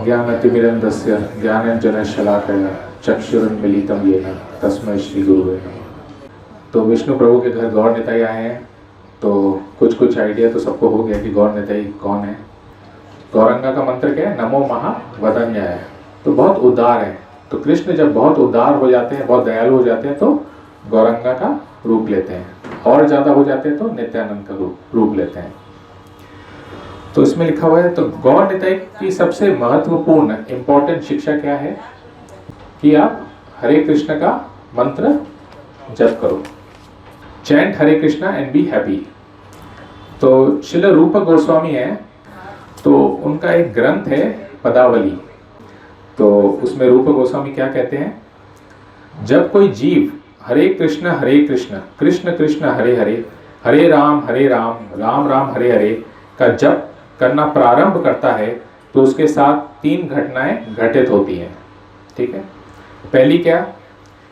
अज्ञानतिमिरन्धस्य ज्ञानाञ्जनशलाकया चक्षुरुन्मीलितं येन तस्मै श्री गुरुवे नमः। तो विष्णु प्रभु के घर गौर निताई आए हैं, तो कुछ आइडिया तो सबको हो गया कि गौर निताई कौन है। गौरंगा का मंत्र क्या है? नमो महावदन्याय। तो बहुत उदार है। तो कृष्ण जब बहुत उदार हो जाते हैं, बहुत दयालु हो जाते हैं, तो गौरंगा का रूप लेते हैं, और ज़्यादा हो जाते हैं तो नित्यानंद का रूप लेते हैं। तो इसमें लिखा हुआ है, तो गौर निताई की सबसे महत्वपूर्ण इंपॉर्टेंट शिक्षा क्या है कि आप हरे कृष्ण का मंत्र जप करो। Chant Hare Krishna and be happy. तो श्रील रूप गोस्वामी है, तो उनका एक ग्रंथ है पदावली। तो उसमें रूप गोस्वामी क्या कहते हैं, जब कोई जीव हरे कृष्ण कृष्ण कृष्ण हरे हरे, हरे राम राम राम हरे हरे का जप करना प्रारंभ करता है, तो उसके साथ 3 घटनाएं घटित होती हैं। ठीक है। पहली क्या,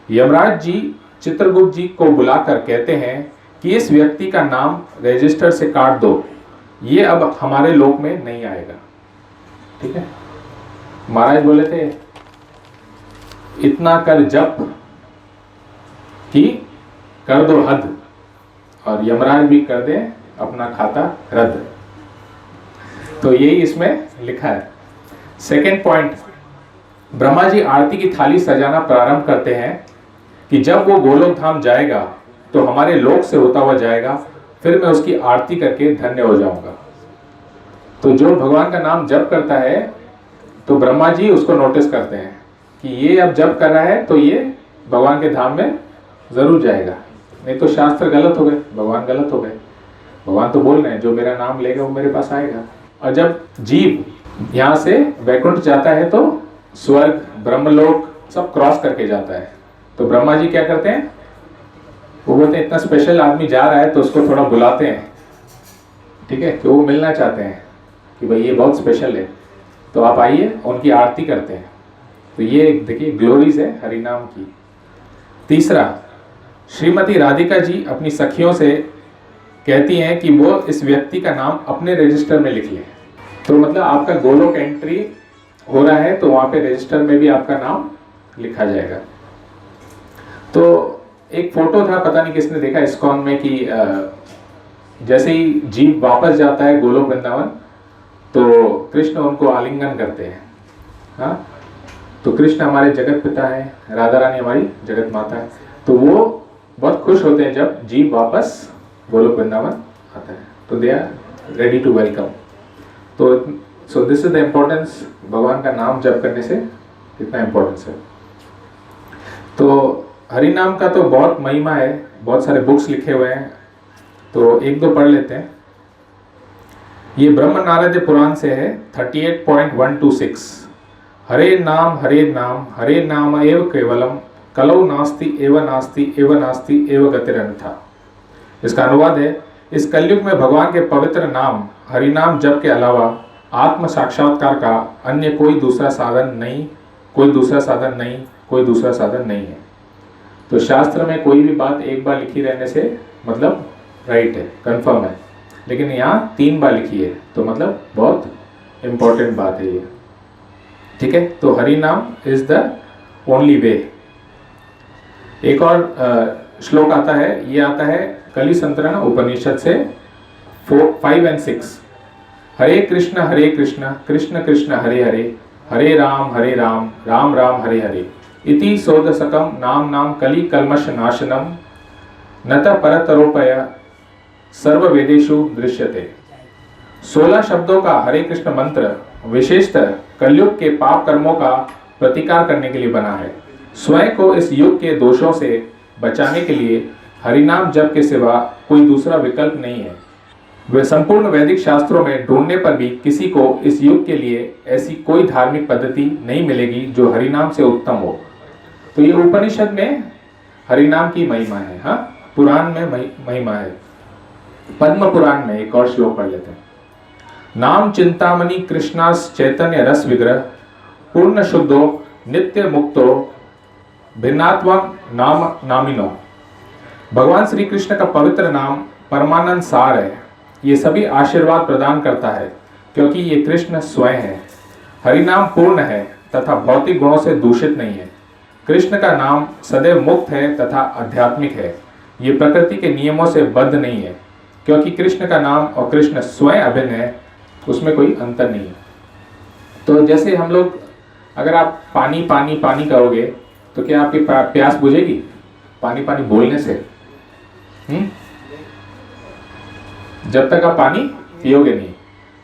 यमराज जी चित्रगुप्त जी को बुलाकर कहते हैं कि इस व्यक्ति का नाम रजिस्टर से काट दो, ये अब हमारे लोक में नहीं आएगा। ठीक है। महाराज बोले थे इतना कर जप कि कर दो हद, और यमराज भी कर दे अपना खाता रद्द। तो यही इसमें लिखा है। सेकेंड पॉइंट, ब्रह्मा जी आरती की थाली सजाना प्रारंभ करते हैं कि जब वो गोलोक धाम जाएगा तो हमारे लोक से होता हुआ जाएगा, फिर मैं उसकी आरती करके धन्य हो जाऊंगा। तो जो भगवान का नाम जप करता है, तो ब्रह्मा जी उसको नोटिस करते हैं कि ये अब जप कर रहा है, तो ये भगवान के धाम में जरूर जाएगा। नहीं तो शास्त्र गलत हो गए, भगवान गलत हो गए। भगवान तो बोल रहे हैं जो मेरा नाम लेगा वो मेरे पास आएगा। और जब जीव यहाँ से वैकुंठ जाता है, तो स्वर्ग ब्रह्मलोक सब क्रॉस करके जाता है। तो ब्रह्मा जी क्या करते हैं, वो बोलते हैं इतना स्पेशल आदमी जा रहा है, तो उसको थोड़ा बुलाते हैं। ठीक है, कि वो मिलना चाहते हैं कि भाई ये बहुत स्पेशल है, तो आप आइए, उनकी आरती करते हैं। तो ये देखिए ग्लोरीज है हरिनाम की। तीसरा, श्रीमती राधिका जी अपनी सखियों से कहती हैं कि वो इस व्यक्ति का नाम अपने रजिस्टर में लिख लें। तो मतलब आपका गोलोक एंट्री हो रहा है, तो वहाँ पे रजिस्टर में भी आपका नाम लिखा जाएगा। तो एक फोटो था, पता नहीं किसने देखा इस्कॉन में, कि जैसे ही जीव वापस जाता है गोलोक वृंदावन, तो कृष्ण उनको आलिंगन करते हैं। हाँ, तो कृष्ण हमारे जगत पिता है, राधा रानी हमारी जगत माता है, तो वो बहुत खुश होते हैं जब जीव वापस गोलोक वृंदावन आता है, तो they are ready to welcome. तो so this is the importance, भगवान का नाम जप करने से कितना इम्पोर्टेंस है। तो हरि नाम का तो बहुत महिमा है, बहुत सारे बुक्स लिखे हुए हैं, तो 1-2 पढ़ लेते हैं। ये ब्रह्म नारद पुराण से है, 38.126। हरे नाम एव केवलम, कलौ नास्ति एव नास्ति एव गतिरन्यथा। इसका अनुवाद है, इस कलयुग में भगवान के पवित्र नाम हरिनाम जप के अलावा आत्म साक्षात्कार का अन्य कोई दूसरा साधन नहीं है। तो शास्त्र में कोई भी बात एक बार लिखी रहने से मतलब राइट है, कंफर्म है, लेकिन यहाँ 3 बार लिखी है, तो मतलब बहुत इंपॉर्टेंट बात है ये। ठीक है। तो हरिनाम इज द ओनली वे। एक और श्लोक आता है, ये आता है कली संतरण उपनिषद से 5 और 6। हरे कृष्ण कृष्ण कृष्ण हरे हरे, हरे राम राम राम हरे हरे, इति सोदसकम नाम कली कल्मष नाशनम, नत परतरोपय सर्व वेदेषु दृश्यते। 16 शब्दों का हरे कृष्ण मंत्र विशेषतः कलयुग के पाप कर्मों का प्रतिकार करने के लिए बना है। स्वयं को इस युग के दोषों से बचाने के लिए हरिनाम जप के सिवा कोई दूसरा विकल्प नहीं है। वे संपूर्ण वैदिक शास्त्रों में ढूंढने पर भी किसी को इस युग के लिए ऐसी कोई धार्मिक पद्धति नहीं मिलेगी जो हरिनाम से उत्तम हो। तो ये उपनिषद में हरिनाम की महिमा है। हाँ, पुराण में महिमा है। पद्म पुराण में एक और श्लोक पढ़ लेते हैं। नाम चिंतामणि कृष्णास चैतन्य रस विग्रह, पूर्ण शुद्धो नित्य मुक्तो भिन्नात्मा नाम नामिनो। भगवान श्री कृष्ण का पवित्र नाम परमानंद सार है। ये सभी आशीर्वाद प्रदान करता है, क्योंकि ये कृष्ण स्वयं है। हरि नाम पूर्ण है तथा भौतिक गुणों से दूषित नहीं है। कृष्ण का नाम सदैव मुक्त है तथा आध्यात्मिक है। ये प्रकृति के नियमों से बद्ध नहीं है, क्योंकि कृष्ण का नाम और कृष्ण स्वयं अभिन्न है, उसमें कोई अंतर नहीं है। तो जैसे हम लोग, अगर आप पानी पानी पानी कहोगे तो क्या आपकी प्यास बुझेगी पानी पानी बोलने से? जब तक आप पानी पियोगे नहीं।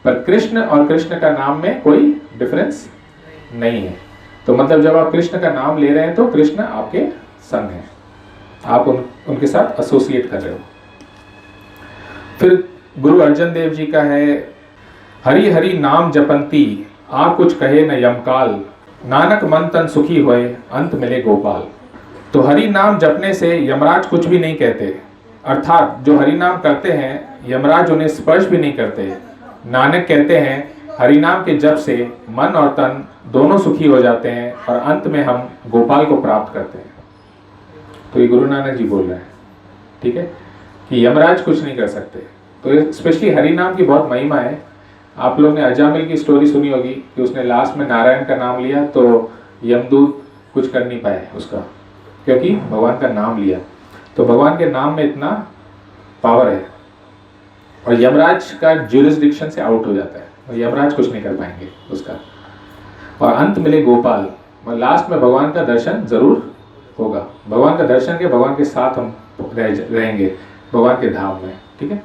पर कृष्ण और कृष्ण का नाम में कोई डिफरेंस नहीं है। तो मतलब जब आप कृष्ण का नाम ले रहे हैं तो कृष्ण आपके संग हैं, आप उनके साथ एसोसिएट कर रहे हो। फिर गुरु अर्जन देव जी का है, हरि हरि नाम जपंती आ कुछ कहे न यमकाल, नानक मन तन सुखी होए अंत मिले गोपाल। तो हरि नाम जपने से यमराज कुछ भी नहीं कहते, अर्थात जो हरि नाम करते हैं यमराज उन्हें स्पर्श भी नहीं करते। नानक कहते हैं हरि नाम के जप से मन और तन दोनों सुखी हो जाते हैं और अंत में हम गोपाल को प्राप्त करते हैं। तो ये गुरु नानक जी बोल रहे हैं, ठीक है, कि यमराज कुछ नहीं कर सकते। तो स्पेशली हरि नाम की बहुत महिमा है। आप लोग ने अजामिल की स्टोरी सुनी होगी कि उसने लास्ट में नारायण का नाम लिया तो यमदूत कुछ कर नहीं पाए उसका, क्योंकि भगवान का नाम लिया। तो भगवान के नाम में इतना पावर है और यमराज का ज्यूरिसडिक्शन से आउट हो जाता है, और यमराज कुछ नहीं कर पाएंगे उसका। और अंत मिले गोपाल, और लास्ट में भगवान का दर्शन जरूर होगा। भगवान का दर्शन के भगवान के साथ हम रहेंगे भगवान के धाम में, ठीक है।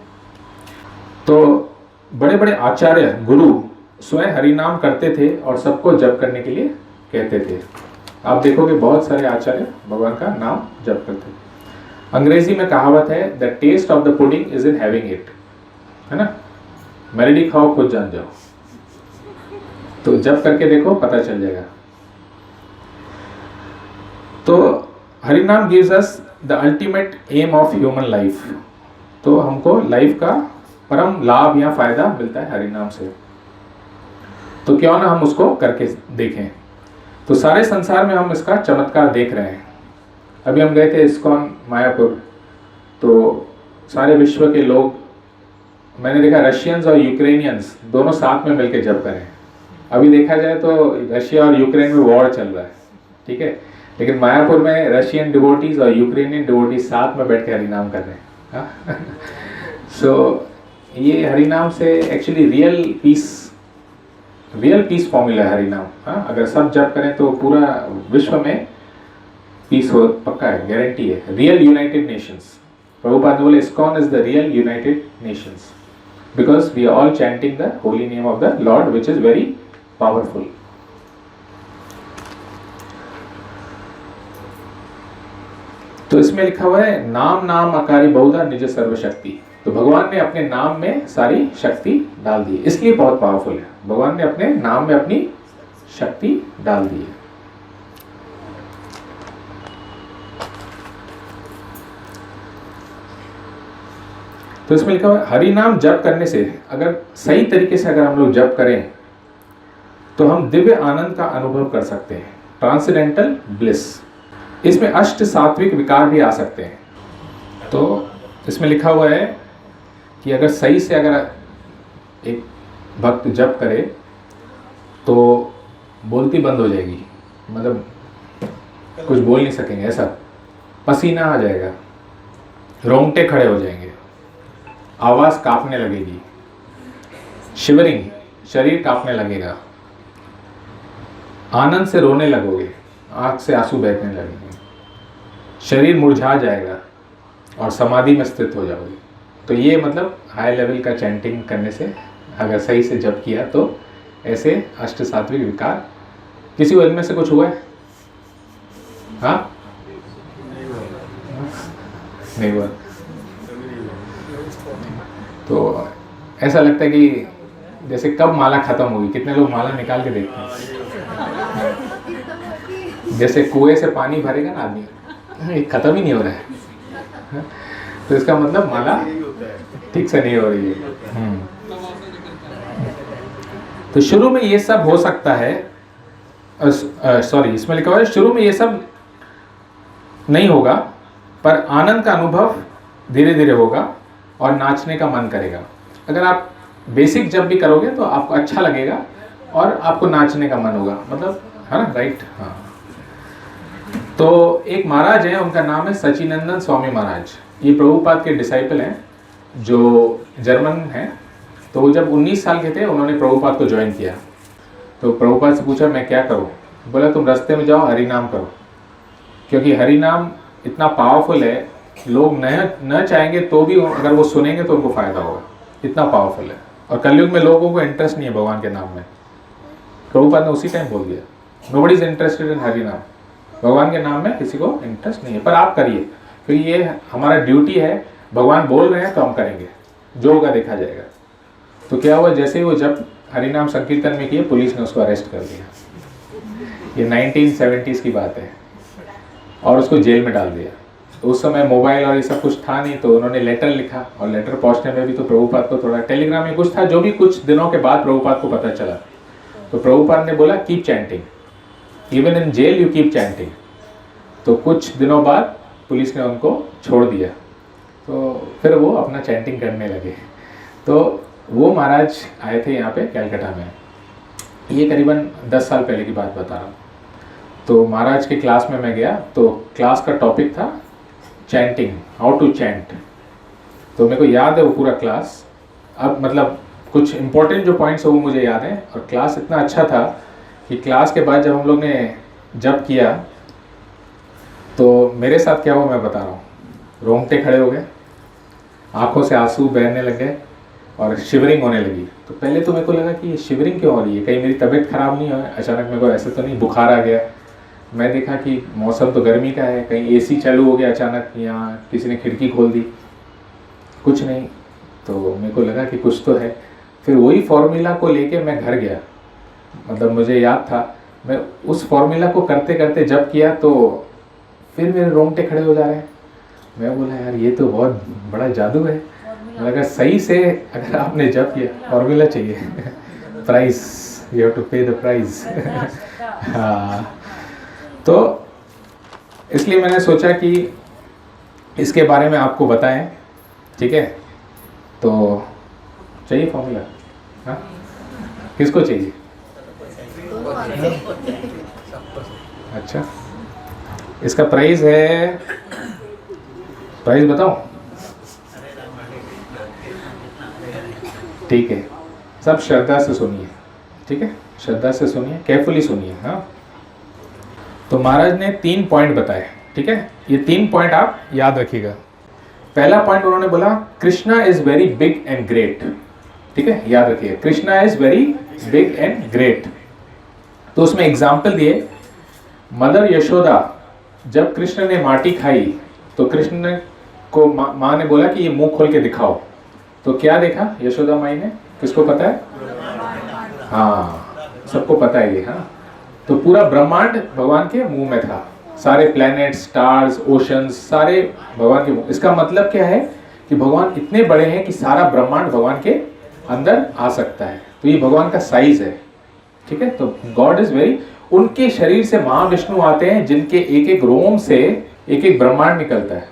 तो बड़े बड़े आचार्य गुरु स्वयं हरि नाम करते थे और सबको जप करने के लिए कहते थे। आप देखोगे बहुत सारे आचार्य भगवान का नाम जप करते थे। अंग्रेजी में कहावत है, the taste of the pudding is in having it, है ना। मेलेडी खाओ खुद जान जाओ। तो जप करके देखो, पता चल जाएगा। तो हरि नाम gives us the ultimate aim of human life. तो हमको लाइफ का परम लाभ या फायदा मिलता है हरि नाम से। तो क्यों ना हम उसको करके देखें। तो सारे संसार में हम इसका चमत्कार देख रहे हैं। अभी हम गए थे इस्कॉन मायापुर, तो सारे विश्व के लोग, मैंने देखा रशियंस और यूक्रेनियंस दोनों साथ में मिलकर जप करें। अभी देखा जाए तो रशिया और यूक्रेन में वॉर चल रहा है, ठीक है, लेकिन मायापुर में रशियन डिवोटीज और यूक्रेनियन डिवोटीज साथ में बैठ के हरिनाम कर रहे हैं। सो ये हरिनाम से एक्चुअली रियल पीस फॉर्मूला है हरिनाम। अगर सब जप करें तो पूरा विश्व में पीस हो, पक्का है, गारंटी है। रियल यूनाइटेड नेशंस, प्रभुपाद बोले ISKCON is the real United Nations because we are all chanting the holy name of the Lord which is very powerful. तो इसमें लिखा हुआ है, नाम नाम आकारी बहुधा निज सर्वशक्ति। तो भगवान ने अपने नाम में सारी शक्ति डाल दी है, इसलिए बहुत पावरफुल है। भगवान ने अपने नाम में अपनी शक्ति डाल दी है। तो इसमें लिखा हुआ है, हरि नाम जप करने से, अगर सही तरीके से अगर हम लोग जप करें तो हम दिव्य आनंद का अनुभव कर सकते हैं, ट्रांसेंडेंटल ब्लिस। इसमें अष्ट सात्विक विकार भी आ सकते हैं। तो इसमें लिखा हुआ है कि अगर सही से अगर एक भक्त जप करे तो बोलती बंद हो जाएगी, मतलब कुछ बोल नहीं सकेंगे, ऐसा पसीना आ जाएगा, रोंगटे खड़े हो जाएंगे, आवाज़ कांपने लगेगी, शिवरिंग, शरीर कांपने लगेगा, आनंद से रोने लगोगे, आँख से आंसू बहने लगेंगे, शरीर मुरझा जाएगा और समाधि में स्थित हो जाओगे। तो ये मतलब हाई लेवल का चैंटिंग करने से अगर सही से जप किया तो ऐसे अष्ट सात्विक विकार। किसी को इनमें से कुछ हुआ है? हाँ, नहीं हुआ। तो ऐसा लगता है कि जैसे कब माला खत्म होगी। कितने लोग माला निकाल के देखते हैं, जैसे कुएं से पानी भरेगा ना आदमी, ये खत्म ही नहीं हो रहा है, तो इसका मतलब माला ठीक से नहीं हो रही है। तो शुरू में ये सब हो सकता है, सॉरी इसमें लिखा हुआ है शुरू में ये सब नहीं होगा, पर आनंद का अनुभव धीरे धीरे होगा और नाचने का मन करेगा। अगर आप बेसिक जब भी करोगे तो आपको अच्छा लगेगा, और आपको नाचने का मन होगा, मतलब है ना, राइट। हाँ, तो एक महाराज हैं, उनका नाम है सचिनंदन स्वामी महाराज। ये प्रभुपाद के डिसाइपल हैं, जो जर्मन हैं। तो वो जब 19 साल के थे, उन्होंने प्रभुपाद को ज्वाइन किया। तो प्रभुपाद से पूछा मैं क्या करूं? बोला तुम रास्ते में जाओ, हरि नाम करो, क्योंकि हरि नाम इतना पावरफुल है, लोग न चाहेंगे तो भी अगर वो सुनेंगे तो उनको फायदा होगा, इतना पावरफुल है। और कलयुग में लोगों को इंटरेस्ट नहीं है भगवान के नाम में। प्रभुपाद ने उसी टाइम बोल दिया, nobody is interested in Hari नाम। भगवान के नाम में किसी को इंटरेस्ट नहीं है, पर आप करिए, क्योंकि ये हमारा ड्यूटी है। भगवान बोल रहे हैं तो हम करेंगे, जो होगा देखा जाएगा। तो क्या हुआ, जैसे ही वो जब हरिनाम संकीर्तन में किए, पुलिस ने उसको अरेस्ट कर दिया। ये 1970s की बात है, और उसको जेल में डाल दिया। तो उस समय मोबाइल और ये सब कुछ था नहीं, तो उन्होंने लेटर लिखा, और लेटर पहुंचने में भी तो प्रभुपाद को थोड़ा, टेलीग्राम में कुछ था, जो भी कुछ दिनों के बाद प्रभुपाद को पता चला। तो प्रभुपाद ने बोला keep chanting, even in jail you keep chanting. तो कुछ दिनों बाद पुलिस ने उनको छोड़ दिया, तो फिर वो अपना चैंटिंग करने लगे। तो वो महाराज आए थे यहाँ पे कलकत्ता में, ये करीबन 10 साल पहले की बात बता रहा हूँ। तो महाराज के क्लास में मैं गया, तो क्लास का टॉपिक था चैंटिंग, हाउ टू चैंट। तो मेरे को याद है वो पूरा क्लास, अब मतलब कुछ इंपॉर्टेंट जो पॉइंट्स है वो मुझे याद है। और क्लास इतना अच्छा था कि क्लास के बाद जब हम लोग ने जब किया, तो मेरे साथ क्या हुआ मैं बता रहा हूँ। रोंगटे खड़े हो गए, आंखों से आंसू बहने लग गए, और शिवरिंग होने लगी। तो पहले तो मेरे को लगा कि ये शिवरिंग क्यों हो रही है, कहीं मेरी तबीयत खराब नहीं है, अचानक मेरे को ऐसे तो नहीं बुखार आ गया। मैं देखा कि मौसम तो गर्मी का है, कहीं एसी चालू हो गया अचानक, या किसी ने खिड़की खोल दी, कुछ नहीं। तो मेरे को लगा कि कुछ तो है। फिर वही फॉर्मूला को लेके मैं घर गया, मतलब मुझे याद था, मैं उस फॉर्मूला को करते करते जब किया तो फिर मेरे रोंगटे खड़े हो जा रहे हैं। मैं बोला यार ये तो बहुत बड़ा जादू है। अगर सही से अगर आपने जब किया, फॉर्मूला चाहिए प्राइस, यू हैव टू पे द प्राइस। हाँ, तो इसलिए मैंने सोचा कि इसके बारे में आपको बताएं, ठीक है। तो चाहिए फॉर्मूला? हाँ, किसको चाहिए? अच्छा, इसका प्राइस है, प्राइस बताओ? ठीक है, सब श्रद्धा से सुनिए, ठीक है, श्रद्धा से सुनिए, केयरफुली सुनिए। हाँ, तो महाराज ने 3 पॉइंट बताए, ठीक है। ये 3 पॉइंट आप याद रखिएगा। पहला पॉइंट उन्होंने बोला Krishna is very big and great, ठीक है, याद रखिए, Krishna is very big and great. तो उसमें एग्जाम्पल दिए, मदर यशोदा जब कृष्ण ने माटी खाई तो कृष्ण ने को माँ ने बोला कि ये मुंह खोल के दिखाओ। तो क्या देखा यशोदा माई ने, किसको पता है? हाँ, सबको पता है ये। हाँ, तो पूरा ब्रह्मांड भगवान के मुंह में था, सारे प्लैनेट, स्टार्स, ओशंस, सारे भगवान के मुंह। इसका मतलब क्या है कि भगवान इतने बड़े हैं कि सारा ब्रह्मांड भगवान के अंदर आ सकता है। तो ये भगवान का साइज है, ठीक है। तो गॉड इज वेरी, उनके शरीर से महाविष्णु आते हैं जिनके एक एक रोम से एक एक ब्रह्मांड निकलता है।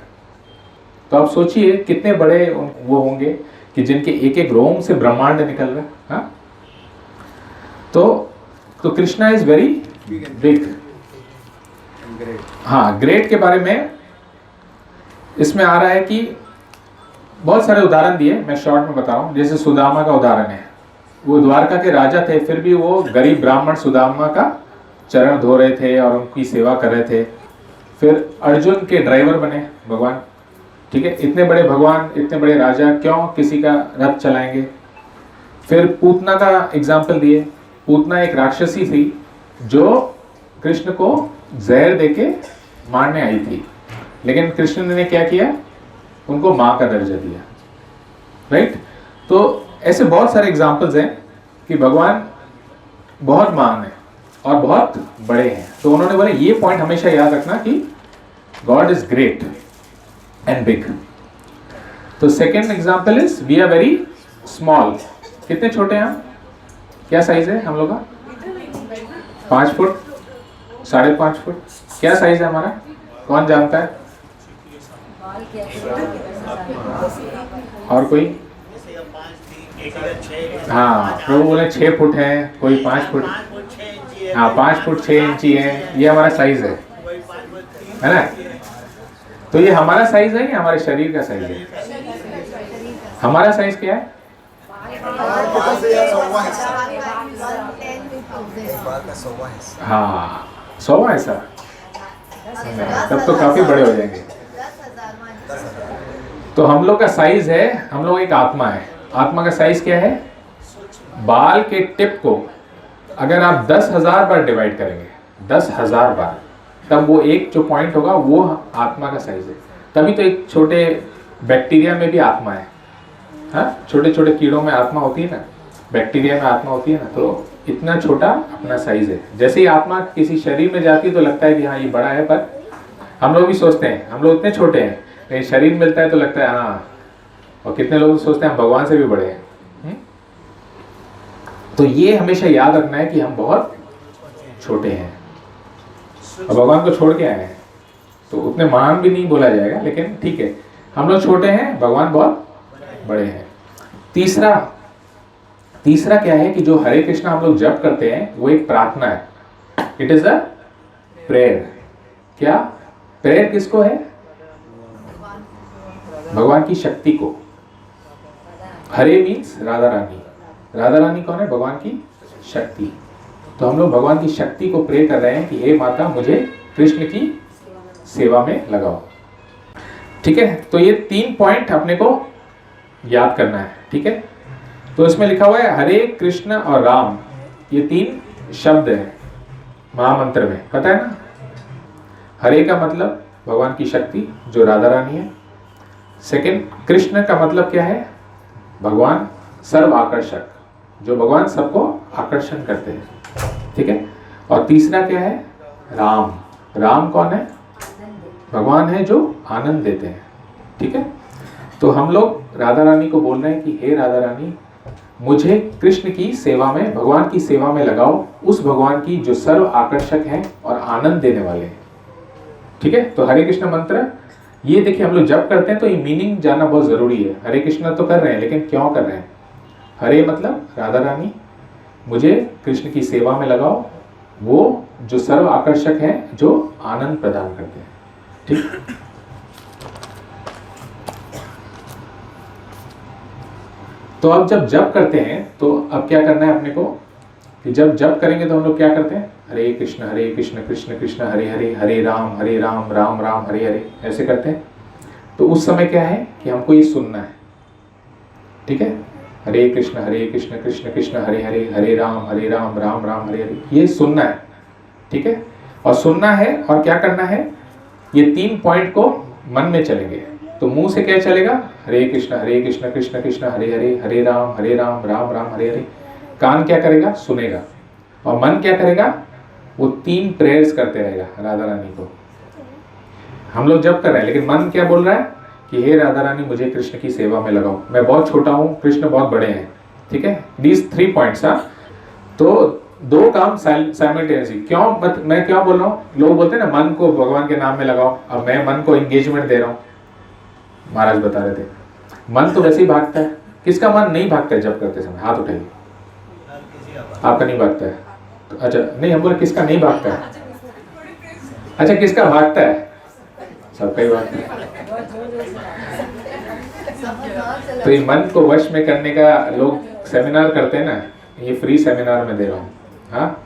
तो आप सोचिए कितने बड़े वो होंगे कि जिनके एक एक रोम से ब्रह्मांड निकल रहा है। हाँ, तो कृष्णा इज वेरी बिग। हाँ, ग्रेट के बारे में इसमें आ रहा है कि बहुत सारे उदाहरण दिए, मैं शॉर्ट में बता रहा हूँ। जैसे सुदामा का उदाहरण है, वो द्वारका के राजा थे, फिर भी वो गरीब ब्राह्मण सुदामा का चरण धो रहे थे और उनकी सेवा कर रहे थे। फिर अर्जुन के ड्राइवर बने भगवान, ठीक है। इतने बड़े भगवान, इतने बड़े राजा क्यों किसी का रथ चलाएंगे? फिर पूतना का एग्जाम्पल दिए। पूतना एक राक्षसी थी जो कृष्ण को जहर देके मारने आई थी, लेकिन कृष्ण ने क्या किया, उनको माँ का दर्जा दिया, राइट। तो ऐसे बहुत सारे एग्जाम्पल्स हैं कि भगवान बहुत महान है और बहुत बड़े हैं। तो उन्होंने बोला ये पॉइंट हमेशा याद रखना कि god is great and big. तो second example is we are very small. कितने छोटे हैं हम? क्या साइज है हम लोग का? 5 फुट, 5.5 फुट, क्या साइज है हमारा? कौन जानता है? और कोई? हाँ, प्रभु बोले 6 फुट है, कोई 5 फुट, हाँ 5 फुट 6 इंची है, ये हमारा साइज है ना। तो ये हमारा साइज है या हमारे शरीर का साइज है? हमारा साइज क्या है? हाँ 100 ऐसा, तब तो काफी बड़े हो जाएंगे। तो हम लोग का साइज है, हम लोग एक आत्मा है। आत्मा का साइज क्या है? बाल के टिप को अगर आप 10,000 बार डिवाइड करेंगे, 10,000 बार, तब वो एक जो पॉइंट होगा वो आत्मा का साइज है। तभी तो एक छोटे बैक्टीरिया में भी आत्मा है, हाँ छोटे छोटे कीड़ों में आत्मा होती है ना, बैक्टीरिया में आत्मा होती है ना, तो इतना छोटा अपना साइज है। जैसे ही आत्मा किसी शरीर में जाती है तो लगता है कि हाँ ये बड़ा है, पर हम लोग भी सोचते हैं हम लोग इतने छोटे हैं, लेकिन शरीर मिलता है तो लगता है हाँ, और कितने लोग सोचते हैं हम भगवान से भी बड़े हैं। तो ये हमेशा याद रखना है कि हम बहुत छोटे हैं और भगवान को छोड़ के आए हैं, तो उतने महान भी नहीं बोला जाएगा, लेकिन ठीक है, हम लोग छोटे हैं, भगवान बहुत बड़े हैं। तीसरा क्या है कि जो हरे कृष्णा हम लोग जप करते हैं वो एक प्रार्थना है, इट इज अ प्रेयर। क्या प्रेयर किसको है? भगवान की शक्ति को। हरे मीन्स राधा रानी, राधा रानी कौन है? भगवान की शक्ति। तो हम लोग भगवान की शक्ति को प्रे कर रहे हैं कि हे माता मुझे कृष्ण की सेवा में लगाओ। ठीक है, तो ये 3 पॉइंट अपने को याद करना है। ठीक है, तो इसमें लिखा हुआ है हरे कृष्ण और राम, ये 3 शब्द है महामंत्र में, पता है ना। हरे का मतलब भगवान की शक्ति जो राधा रानी है। सेकंड, कृष्ण का मतलब क्या है? भगवान सर्व आकर्षक, जो भगवान सबको आकर्षण करते हैं। ठीक है, और तीसरा क्या है? राम। राम कौन है? भगवान है जो आनंद देते हैं। ठीक है, तो हम लोग राधा रानी को बोल रहे हैं कि हे राधा रानी मुझे कृष्ण की सेवा में, भगवान की सेवा में लगाओ, उस भगवान की जो सर्व आकर्षक है और आनंद देने वाले हैं। ठीक है, तो हरे कृष्ण मंत्र ये देखिए हम लोग जब करते हैं तो ये मीनिंग जानना बहुत जरूरी है। हरे कृष्ण तो कर रहे हैं, लेकिन क्यों कर रहे हैं? हरे मतलब राधा रानी, मुझे कृष्ण की सेवा में लगाओ, वो जो सर्व आकर्षक है, जो आनंद प्रदान करते हैं। ठीक, तो अब जब जप करते हैं तो अब क्या करना है अपने को कि जब जप करेंगे तो हम लोग क्या करते हैं? हरे कृष्ण कृष्ण कृष्ण हरे हरे, हरे राम राम राम हरे हरे, ऐसे करते हैं। तो उस समय क्या है कि हमको ये सुनना है। ठीक है, हरे कृष्ण कृष्ण कृष्ण हरे हरे, हरे राम राम राम हरे हरे, ये सुनना है। ठीक है, और सुनना है और क्या करना है? ये 3 पॉइंट को मन में चलेंगे। तो मुंह से क्या चलेगा? हरे कृष्ण कृष्ण कृष्ण हरे हरे, हरे राम राम राम हरे हरे। कान क्या करेगा? सुनेगा। और मन क्या करेगा? वो 3 प्रेयर्स करते रहेगा राधा रानी को। हम लोग जब कर रहे हैं, लेकिन मन क्या बोल रहा है कि हे राधा रानी मुझे कृष्ण की सेवा में लगाओ, मैं बहुत छोटा हूँ, कृष्ण बहुत बड़े हैं। ठीक है, दीज 3 पॉइंट्स। तो 2 काम साइमल्टेनियसली। क्यों मैं क्या बोल रहा हूँ? लोग बोलते हैं ना मन को भगवान के नाम में लगाओ, अब मैं मन को एंगेजमेंट दे रहा हूँ। महाराज बता रहे थे मन तो वैसे ही भागता है। किसका मन नहीं भागता है जब करते समय? हाथ उठाइए। आपका नहीं भागता है? तो अच्छा नहीं, हम बोले किसका नहीं भागता है? अच्छा किसका भागता है? सबका ही भागता है। तो ये मन को वश में करने का लोग सेमिनार करते हैं ना, ये फ्री सेमिनार में दे रहा हूँ। हाँ,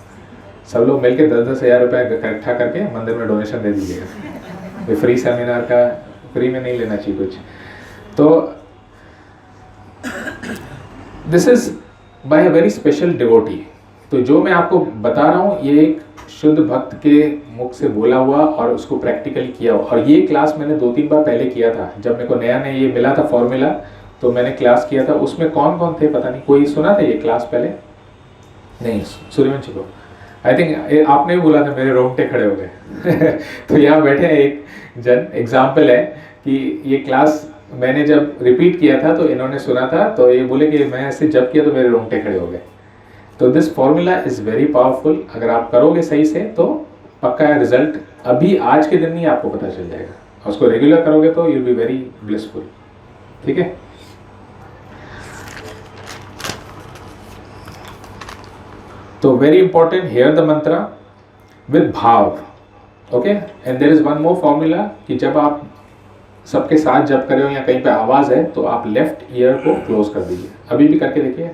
सब लोग मिलके 10-10 हज़ार रुपए इकट्ठा करके मंदिर में डोनेशन दे दीजिएगा। ये फ्री सेमिनार का, फ्री में नहीं लेना चाहिए कुछ। तो this is by a very special devotee. तो जो मैं आपको बता रहा हूँ ये एक शुद्ध भक्त के मुख से बोला हुआ और उसको प्रैक्टिकली किया हुआ। और ये क्लास मैंने 2-3 बार पहले किया था, जब मेरे को नया नया ये मिला था फॉर्मूला, तो मैंने क्लास किया था। उसमें कौन कौन थे पता नहीं, कोई सुना था ये क्लास पहले? नहीं, सूर्यवंशी को आई थिंक आपने भी बोला था, मेरे रोंगटे खड़े हो गए। तो यहाँ बैठे एक जन एग्जाम्पल है कि ये क्लास मैंने जब रिपीट किया था तो इन्होंने सुना था, तो ये बोले कि मैं ऐसे जब किया तो मेरे रोंगटे खड़े हो गए। तो this formula is very powerful. अगर आप करोगे सही से तो पक्का रिजल्ट अभी आज के दिन नहीं आपको पता चल जाएगा, और उसको रेगुलर करोगे तो you will be very blissful. ठीक है, तो very important, hear the mantra with bhav. Okay, and there is one more formula कि जब आप सबके साथ जब कर रहे हो या कहीं पे आवाज़ है तो आप लेफ्ट ईयर को क्लोज कर दीजिए. अभी भी करके देखिए,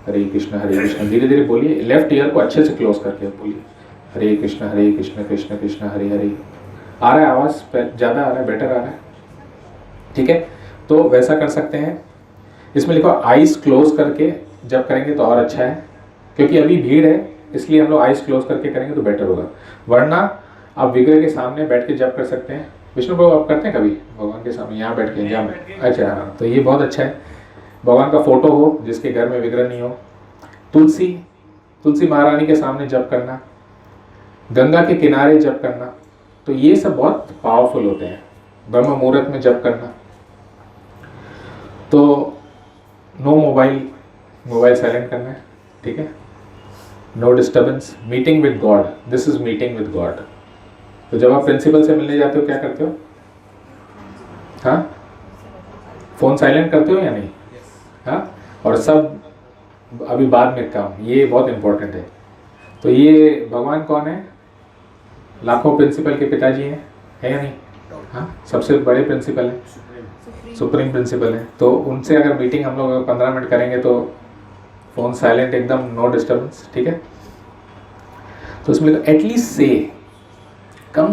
हरे कृष्ण धीरे धीरे बोलिए, लेफ्ट ईयर को अच्छे से क्लोज करके बोलिए, हरे कृष्ण कृष्ण कृष्ण हरे हरे. आ रहा है आवाज़, ज़्यादा आ रहा है, बेटर आ रहा है, ठीक है. तो वैसा कर सकते हैं. इसमें लिखो आइज़ क्लोज करके जब करेंगे तो और अच्छा है, क्योंकि अभी भीड़ है इसलिए हम लोग आइज़ क्लोज करके करेंगे तो बेटर होगा. वरना आप विग्रह के सामने बैठ के जब कर सकते हैं. विष्णु प्रभु आप करते हैं कभी भगवान के सामने यहाँ बैठ के जब? अच्छा हाँ, तो ये बहुत अच्छा है. भगवान का फोटो हो जिसके घर में विग्रह नहीं हो. तुलसी महारानी के सामने जप करना, गंगा के किनारे जप करना, तो ये सब बहुत पावरफुल होते हैं. ब्रह्म मुहूर्त में जप करना. तो नो मोबाइल साइलेंट करना है, ठीक है. No disturbance. Meeting with God, this is meeting with God. तो जब आप प्रिंसिपल से मिलने जाते हो क्या करते हो? हाँ, फोन साइलेंट करते हो या नहीं? हाँ, और सब अभी बाद में काम, ये बहुत इंपॉर्टेंट है. तो ये भगवान कौन है? लाखों प्रिंसिपल के पिताजी हैं, है या नहीं? हाँ, सबसे बड़े प्रिंसिपल हैं, सुप्रीम प्रिंसिपल हैं. तो उनसे अगर मीटिंग हम लोग 15 मिनट करेंगे तो फ़ोन साइलेंट एकदम, नो डिस्टर्बेंस, ठीक है. तो उसमें एटलीस्ट से कम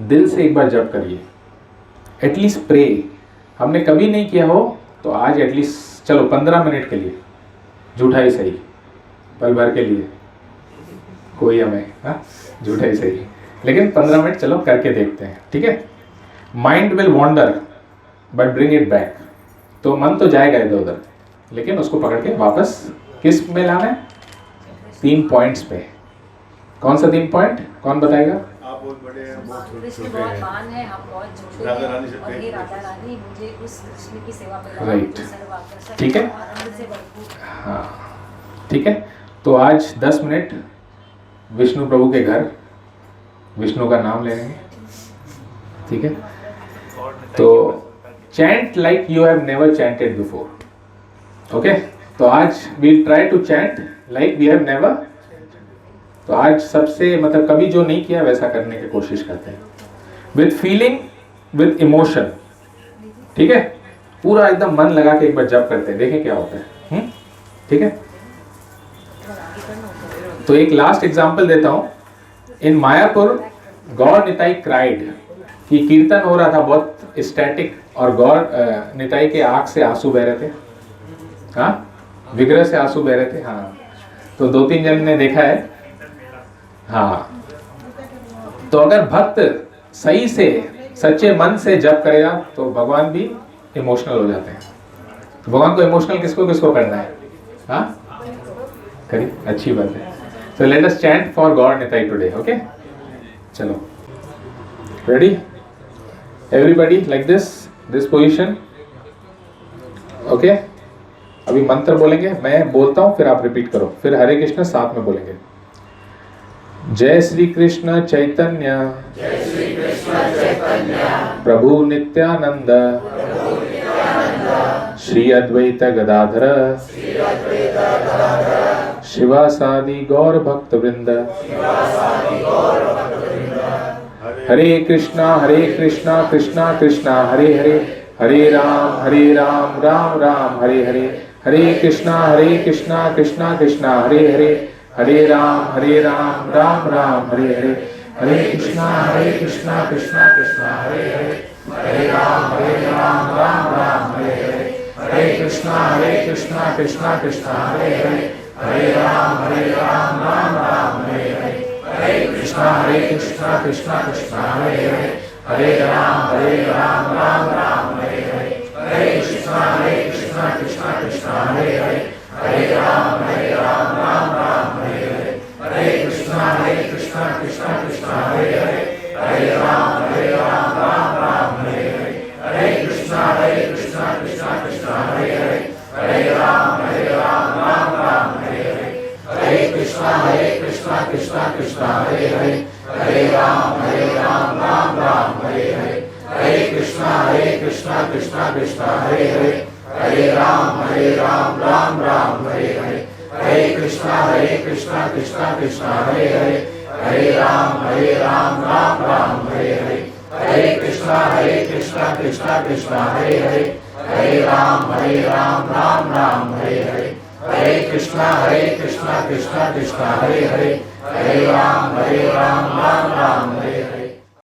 दिल से एक बार जप करिए. At least pray. हमने कभी नहीं किया हो तो आज एटलीस्ट चलो 15 मिनट के लिए, झूठा ही सही, पल भर के लिए कोई हमें, हाँ झूठा ही सही, लेकिन 15 मिनट चलो करके देखते हैं, ठीक है. Mind will wander but bring it back. तो मन तो जाएगा इधर उधर, लेकिन उसको पकड़ के वापस किस में लाना है? 3 पॉइंट्स पे. कौन सा 3 पॉइंट, कौन बताएगा? आप बहुत बड़े हैं, बहुत कृष्ण छोटे बहुत हैं. महान है, हम बहुत छोटे राधा हैं, रानी से और प्रेम हे करो. राधा रानी मुझे उस कृष्ण की सेवा में लगाओ, Right. जो सर्वाकर्षक ठीक है. और आनंद से भरपूर. हाँ, ठीक है. तो आज 10 मिनट विष्णु प्रभु के घर विष्णु का नाम लेंगे, ठीक है. तो chant like you have never chanted before. Okay, तो आज we try to chant like we have never. तो आज सबसे मतलब कभी जो नहीं किया वैसा करने की कोशिश करते हैं, विद फीलिंग, विद इमोशन, ठीक है. पूरा एकदम मन लगा के एक बार जप करते हैं, देखें क्या होता है. ठीक है. तो एक लास्ट एग्जांपल देता हूँ. इन मायापुर गौर निताई क्राइड कि कीर्तन हो रहा था बहुत स्टैटिक, और गौर निताई के आंख से आंसू बह रहे थे. हाँ, विग्रह से आंसू बह रहे थे. हाँ, तो 2-3 जन ने देखा है. हाँ, तो अगर भक्त सही से सच्चे मन से जप करेगा तो भगवान भी इमोशनल हो जाते हैं. तो भगवान को इमोशनल किसको किसको करना है? हाँ, करिए, अच्छी बात है. So let us chant for God Nitai today, okay? चलो, ready? Everybody like this position, okay? अभी मंत्र बोलेंगे, मैं बोलता हूँ फिर आप रिपीट करो, फिर हरे कृष्ण साथ में बोलेंगे. जय श्री कृष्ण चैतन्य प्रभु नित्यानंद श्री अद्वैत गदाधर शिवासादि गौर भक्त वृंद. हरे कृष्णा कृष्णा कृष्णा हरे हरे, हरे राम राम हरे हरे, हरे कृष्णा कृष्णा कृष्णा हरे हरे, हरे राम राम हरे हरे, हरे कृष्णा कृष्णा कृष्णा हरे हरे, हरे राम राम हरे हरे, हरे कृष्णा कृष्णा कृष्णा हरे हरे, हरे राम राम हरे हरे, हरे कृष्णा कृष्णा कृष्णा हरे हरे, हरे राम राम हरे हरे, हरे कृष्णा कृष्णा कृष्णा हरे हरे, हरे राम राम हरे हरे, हरे कृष्णा कृष्णा कृष्णा हरे हरे, हरे राम राम हरे हरे, हरे कृष्णा कृष्णा कृष्णा हरे हरे, हरे राम राम हरे हरे, हरे कृष्णा कृष्णा कृष्णा हरे हरे, हरे राम राम हरे हरे, हरे कृष्णा कृष्णा कृष्णा हरे हरे, हरे राम राम हरे हरे, हरे कृष्णा कृष्णा कृष्णा हरे हरे, हरे राम राम राम हरे हरे, हरे कृष्णा कृष्णा कृष्णा हरे हरे, हरे राम राम राम हरे हरे, हरे कृष्णा कृष्णा कृष्णा हरे हरे, हरे राम राम राम हरे हरे।